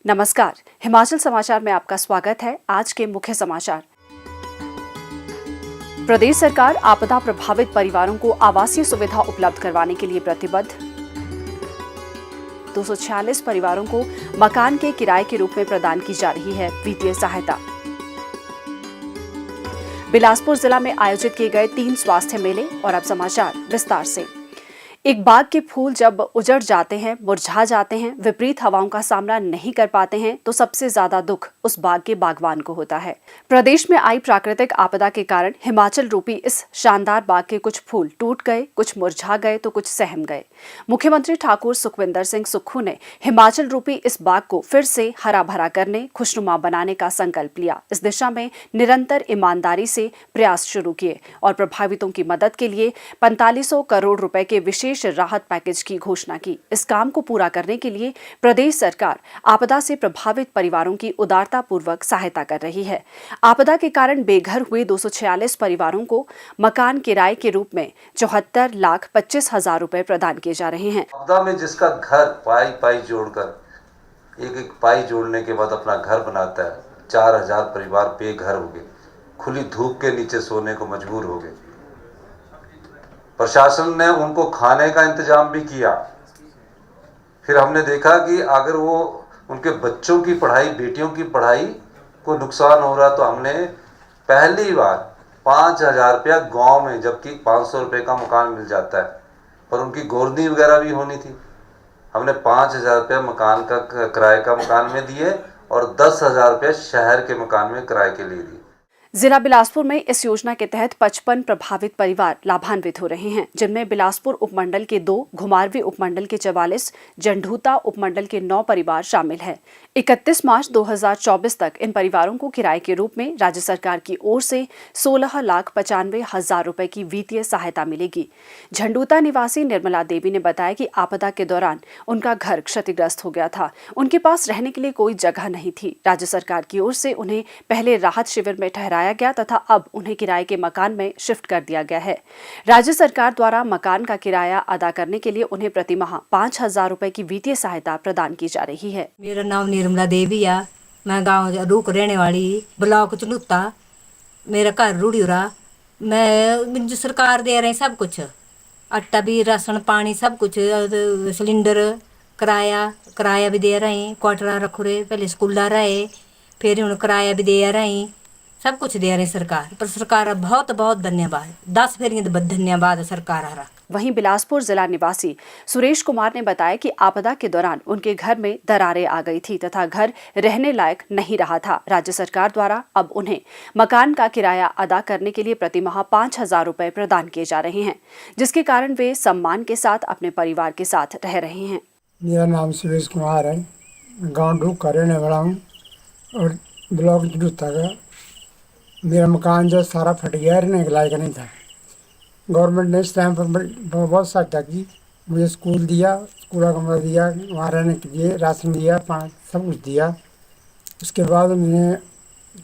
नमस्कार, हिमाचल समाचार में आपका स्वागत है। आज के मुख्य समाचार। प्रदेश सरकार आपदा प्रभावित परिवारों को आवासीय सुविधा उपलब्ध करवाने के लिए प्रतिबद्ध। 246 परिवारों को मकान के किराए के रूप में प्रदान की जा रही है वित्तीय सहायता। बिलासपुर जिला में आयोजित किए गए 3 स्वास्थ्य मेले। और अब समाचार विस्तार से। एक बाग के फूल जब उजड़ जाते हैं, मुरझा जाते हैं, विपरीत हवाओं का सामना नहीं कर पाते हैं, तो सबसे ज्यादा दुख उस बाग के बागवान को होता है। प्रदेश में आई प्राकृतिक आपदा के कारण हिमाचल रूपी इस शानदार बाग के कुछ फूल टूट गए, कुछ मुरझा गए तो कुछ सहम गए। मुख्यमंत्री ठाकुर सुखविंदर सिंह सुक्खू ने हिमाचल रूपी इस बाग को फिर से हरा भरा करने, खुशनुमा बनाने का संकल्प लिया। इस दिशा में निरंतर ईमानदारी से प्रयास शुरू किए और प्रभावितों की मदद के लिए 4500 करोड़ रुपए के विशेष राहत पैकेज की घोषणा की। इस काम को पूरा करने के लिए प्रदेश सरकार आपदा से प्रभावित परिवारों की उदारता पूर्वक सहायता कर रही है। आपदा के कारण बेघर हुए 246 परिवारों को मकान किराए के रूप में 74,25,000 रुपए प्रदान किए जा रहे हैं। आपदा में जिसका घर पाई पाई जोड़कर एक पाई जोड़ने के बाद अपना घर बनाता है, 4,000 परिवार बेघर हो गए, खुली धूप के नीचे सोने को मजबूर हो गए। प्रशासन ने उनको खाने का इंतजाम भी किया। फिर हमने देखा कि अगर वो उनके बच्चों की पढ़ाई, बेटियों की पढ़ाई को नुकसान हो रहा, तो हमने पहली बार 5,000 रुपया गाँव में, जबकि 500 रुपये का मकान मिल जाता है, पर उनकी गोरनी वगैरह भी होनी थी, हमने 5,000 रुपया मकान का किराए का मकान में दिए और 10,000 रुपया शहर के मकान में किराए के लिए दिए। जिला बिलासपुर में इस योजना के तहत 55 प्रभावित परिवार लाभान्वित हो रहे हैं, जिनमें बिलासपुर उपमंडल के 2, घुमारवीं उपमंडल के 44, जंढूता उपमंडल के 9 परिवार शामिल हैं। 31 मार्च 2024 तक इन परिवारों को किराए के रूप में राज्य सरकार की ओर से 16,95,000 रुपए की वित्तीय सहायता मिलेगी। झंडूता निवासी निर्मला देवी ने बताया कि आपदा के दौरान उनका घर क्षतिग्रस्त हो गया था। उनके पास रहने के लिए कोई जगह नहीं थी। राज्य सरकार की ओर से उन्हें पहले राहत शिविर में ठहराया गया तथा अब उन्हें किराए के मकान में शिफ्ट कर दिया गया है। राज्य सरकार द्वारा मकान का किराया अदा करने के लिए उन्हें प्रतिमाह 5,000 रुपए की वित्तीय सहायता प्रदान की जा रही है। मेरा नाम निर्मला देवी है। मैं गांव रूक रहने वाली, ब्लॉक चलूता। मेरा घर रूढ़ीरा। मैं सरकार दे रहे सब कुछ, आटा भी, राशन पानी सब कुछ, सिलेंडर, किराया भी दे रहे, क्वार्टर रखो रहे, पहले स्कूल रहे, फिर हूँ किराया भी दे रहे, सब कुछ दे रहे सरकार। पर सरकार बहुत बहुत धन्यवाद, 10 फेरियां धन्यवाद सरकार हरा। वहीं बिलासपुर जिला निवासी सुरेश कुमार ने बताया कि आपदा के दौरान उनके घर में दरारें आ गई थी तथा घर रहने लायक नहीं रहा था। राज्य सरकार द्वारा अब उन्हें मकान का किराया अदा करने के लिए प्रतिमाह 5,000 रुपए प्रदान किए जा रहे हैं, जिसके कारण वे सम्मान के साथ अपने परिवार के साथ रह रहे हैं। मेरा नाम सुरेश कुमार है। गाँव ढूक का रहने वाला हूँ और ब्लॉक जूता का। मेरा मकान जो सारा फट गया, रहने के लायक नहीं था। गवर्नमेंट ने इस टाइम पर बहुत सहायता की, मुझे स्कूल दिया, स्कूल का कमरा दिया, वहाँ रहने के लिए राशन दिया, पानी सब कुछ दिया। उसके बाद मैंने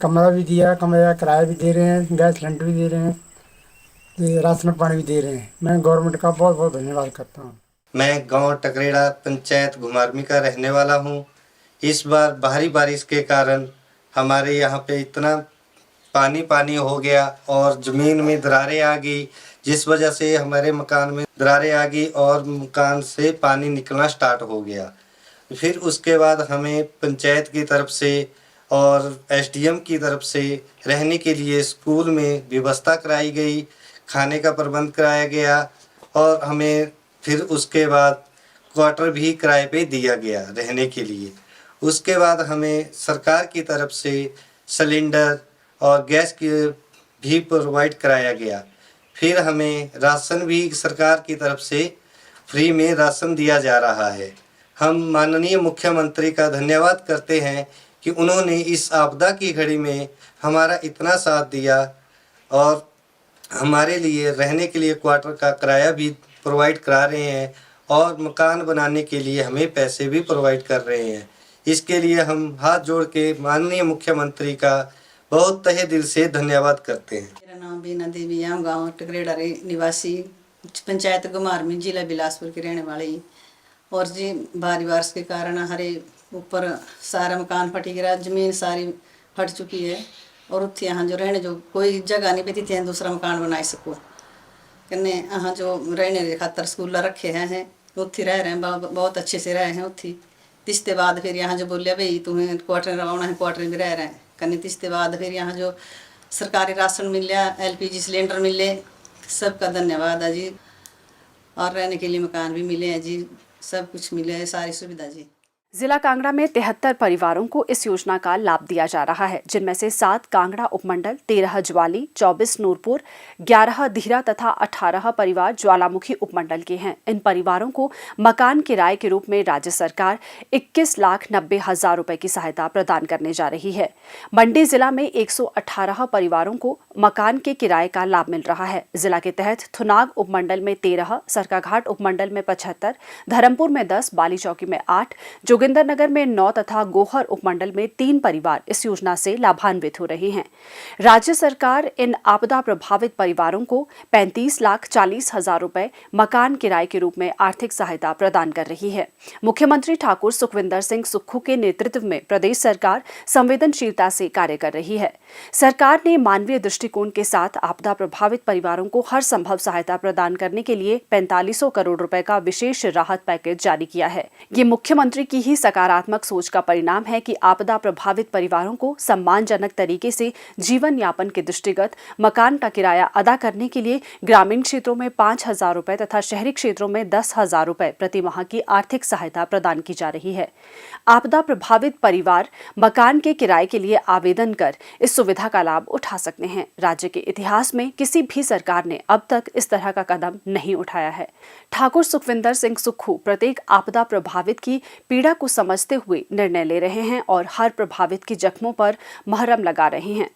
कमरा भी दिया, कमरे का किराया भी दे रहे हैं, गैस सिलेंडर भी दे रहे हैं, तो राशन पानी भी दे रहे हैं। मैं गवर्नमेंट का बहुत बहुत धन्यवाद करता हूँ। मैं गांव टकरेड़ा पंचायत घुमारवीं का रहने वाला हूँ। इस बार भारी बारिश के कारण हमारे यहाँ पे इतना पानी हो गया और ज़मीन में दरारें आ गई, जिस वजह से हमारे मकान में दरारें आ गई और मकान से पानी निकलना स्टार्ट हो गया। फिर उसके बाद हमें पंचायत की तरफ से और एसडीएम की तरफ से रहने के लिए स्कूल में व्यवस्था कराई गई, खाने का प्रबंध कराया गया और हमें फिर उसके बाद क्वार्टर भी किराए पे दिया गया रहने के लिए। उसके बाद हमें सरकार की तरफ से सिलेंडर और गैस की भी प्रोवाइड कराया गया। फिर हमें राशन भी सरकार की तरफ से फ्री में राशन दिया जा रहा है। हम माननीय मुख्यमंत्री का धन्यवाद करते हैं कि उन्होंने इस आपदा की घड़ी में हमारा इतना साथ दिया और हमारे लिए रहने के लिए क्वार्टर का किराया भी प्रोवाइड करा रहे हैं और मकान बनाने के लिए हमें पैसे भी प्रोवाइड कर रहे हैं। इसके लिए हम हाथ जोड़ के माननीय मुख्यमंत्री का बहुत तहे दिल से धन्यवाद करते हैं। मेरा नाम बीना देवी है, गांव टकरेड़ा निवासी, पंचायत घुमारवीं, जिला बिलासपुर की रहने वाली। और जी भारी बारिश के कारण हरे ऊपर सारा मकान फटी गिरा, जमीन सारी फट चुकी है और उत्थे यहाँ जो रहने जो कोई जगह नहीं बेती थी दूसरा मकान बनाई सको। कन्ने यहाँ जो रहने के खातर स्कूल रखे हैं उत्थे रह रहे हैं, बहुत अच्छे से रहे हैं उत्थे। तिसते बाद फिर यहाँ जो बोलिया भाई तुम्हें क्वार्टर रवाना है, क्वार्टर में रह रहे हैं। कन्ने तिसते बाद फिर यहाँ जो सरकारी राशन मिल गया, LPG सिलेंडर मिले, सबका धन्यवाद है जी। और रहने के लिए मकान भी मिले हैं जी, सब कुछ मिले है, सारी सुविधा जी। जिला कांगड़ा में 73 परिवारों को इस योजना का लाभ दिया जा रहा है, जिनमें से 7 कांगड़ा उपमंडल, 13 ज्वाली, 24 नूरपुर, 11 धीरा तथा 18 परिवार ज्वालामुखी उपमंडल के हैं। इन परिवारों को मकान किराए के रूप में राज्य सरकार 21,90,000 रुपए की सहायता प्रदान करने जा रही है। मंडी जिला में 118 परिवारों को मकान के किराए का लाभ मिल रहा है। जिला के तहत थुनाग उपमंडल में 13, सरकाघाट उपमंडल में 75, धर्मपुर में 10, बाली चौकी में 8, जोगिंदरनगर में 9 तथा गोहर उपमंडल में 3 परिवार इस योजना से लाभान्वित हो रहे हैं। राज्य सरकार इन आपदा प्रभावित परिवारों को 35,40,000 रुपए मकान किराए के रूप में आर्थिक सहायता प्रदान कर रही है। मुख्यमंत्री ठाकुर सुखविंदर सिंह सुक्खू के नेतृत्व में प्रदेश सरकार संवेदनशीलता से कार्य कर रही है। सरकार ने मानवीय दृष्टिकोण के साथ आपदा प्रभावित परिवारों को हर संभव सहायता प्रदान करने के लिए 4500 करोड़ रुपए का विशेष राहत पैकेज जारी किया है। ये मुख्यमंत्री की ही सकारात्मक सोच का परिणाम है कि आपदा प्रभावित परिवारों को सम्मानजनक तरीके से जीवन यापन के दृष्टिगत मकान का किराया अदा करने के लिए ग्रामीण क्षेत्रों में 5,000 रुपए तथा शहरी क्षेत्रों में 10,000 रुपए प्रति माह की आर्थिक सहायता प्रदान की जा रही है। आपदा प्रभावित परिवार मकान के किराए के लिए आवेदन कर इस सुविधा का लाभ उठा सकते हैं। राज्य के इतिहास में किसी भी सरकार ने अब तक इस तरह का कदम नहीं उठाया है। ठाकुर सुखविंदर सिंह सुक्खू प्रत्येक आपदा प्रभावित की पीड़ा को समझते हुए निर्णय ले रहे हैं और हर प्रभावित के जख्मों पर मरहम लगा रहे हैं।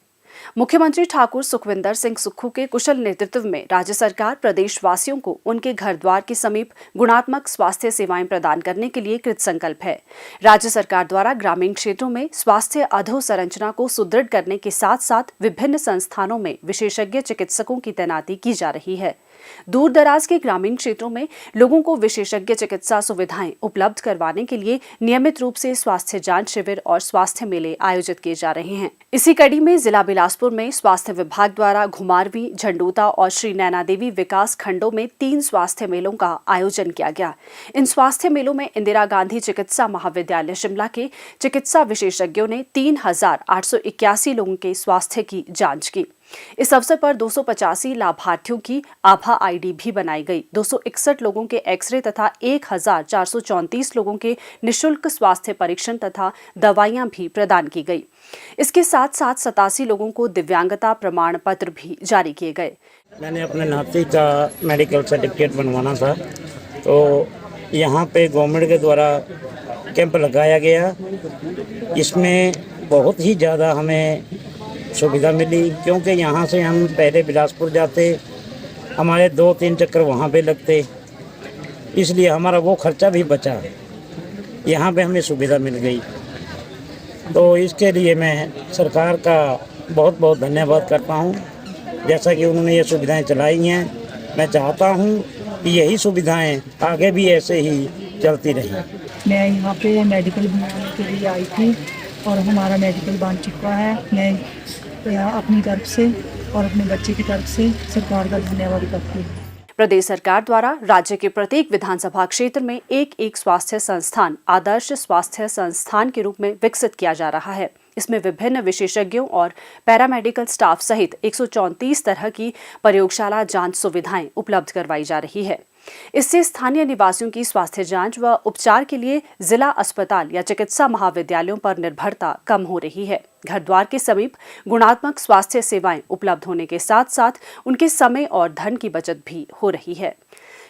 मुख्यमंत्री ठाकुर सुखविंदर सिंह सुक्खू के कुशल नेतृत्व में राज्य सरकार प्रदेशवासियों को उनके घर द्वार के समीप गुणात्मक स्वास्थ्य सेवाएं प्रदान करने के लिए कृतसंकल्प है। राज्य सरकार द्वारा ग्रामीण क्षेत्रों में स्वास्थ्य अधोसंरचना को सुदृढ़ करने के साथ साथ विभिन्न संस्थानों में विशेषज्ञ चिकित्सकों की तैनाती की जा रही है। दूर दराज के ग्रामीण क्षेत्रों में लोगों को विशेषज्ञ चिकित्सा सुविधाएं उपलब्ध करवाने के लिए नियमित रूप से स्वास्थ्य जांच शिविर और स्वास्थ्य मेले आयोजित किए जा रहे हैं। इसी कड़ी में जिला बिलासपुर में स्वास्थ्य विभाग द्वारा घुमारवी, झंडूता और श्री नैना देवी विकास खंडों में 3 स्वास्थ्य मेलों का आयोजन किया गया। इन स्वास्थ्य मेलों में इंदिरा गांधी चिकित्सा महाविद्यालय शिमला के चिकित्सा विशेषज्ञों ने 3,881 लोगों के स्वास्थ्य की जांच की। इस अवसर पर 285 लाभार्थियों की आभा आईडी भी बनाई गई। 261 लोगों के एक्सरे तथा 1,434 लोगों के निःशुल्क स्वास्थ्य परीक्षण तथा दवाइयां भी प्रदान की गई। इसके साथ साथ 87 लोगों को दिव्यांगता प्रमाण पत्र भी जारी किए गए। मैंने अपने नाती का मेडिकल सर्टिफिकेट बनवाना था, तो यहाँ पे गवर्नमेंट के द्वारा कैंप लगाया गया। इसमें बहुत ही ज़्यादा हमें सुविधा मिली, क्योंकि यहाँ से हम पहले बिलासपुर जाते, हमारे 2-3 चक्कर वहाँ पे लगते, इसलिए हमारा वो खर्चा भी बचा। यहाँ पे हमें सुविधा मिल गई, तो इसके लिए मैं सरकार का बहुत बहुत धन्यवाद करता हूँ। जैसा कि उन्होंने ये सुविधाएं चलाई हैं, मैं चाहता हूँ कि यही सुविधाएं आगे भी ऐसे ही चलती रहें। मैं यहाँ पे मेडिकल बनाने के लिए आई थी और हमारा मेडिकल बन चुका है। मैं अपनी तरफ से और अपने बच्चे की तरफ से सरकार का धन्यवाद करती हूँ। प्रदेश सरकार द्वारा राज्य के प्रत्येक विधानसभा क्षेत्र में एक स्वास्थ्य संस्थान आदर्श स्वास्थ्य संस्थान के रूप में विकसित किया जा रहा है। इसमें विभिन्न विशेषज्ञों और पैरामेडिकल स्टाफ सहित 134 तरह की प्रयोगशाला जांच सुविधाएं उपलब्ध करवाई जा रही है। इससे स्थानीय निवासियों की स्वास्थ्य जांच व उपचार के लिए जिला अस्पताल या चिकित्सा महाविद्यालयों पर निर्भरता कम हो रही है। घर द्वार के समीप गुणात्मक स्वास्थ्य सेवाएं उपलब्ध होने के साथ साथ उनके समय और धन की बचत भी हो रही है।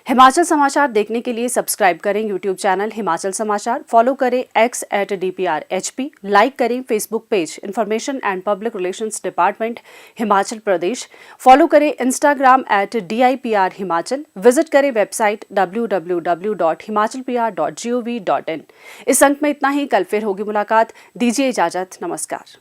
हिमाचल समाचार देखने के लिए सब्सक्राइब करें यूट्यूब चैनल हिमाचल समाचार, फॉलो करें x@DPRHP, लाइक करें Facebook page information and public relations department Himachal Pradesh, follow करें इंस्टाग्राम @DIPR हिमाचल, विजिट करें वेबसाइट www.himachalpr.gov.in। इस अंक में इतना ही, कल फिर होगी मुलाकात। दीजिए इजाजत, नमस्कार।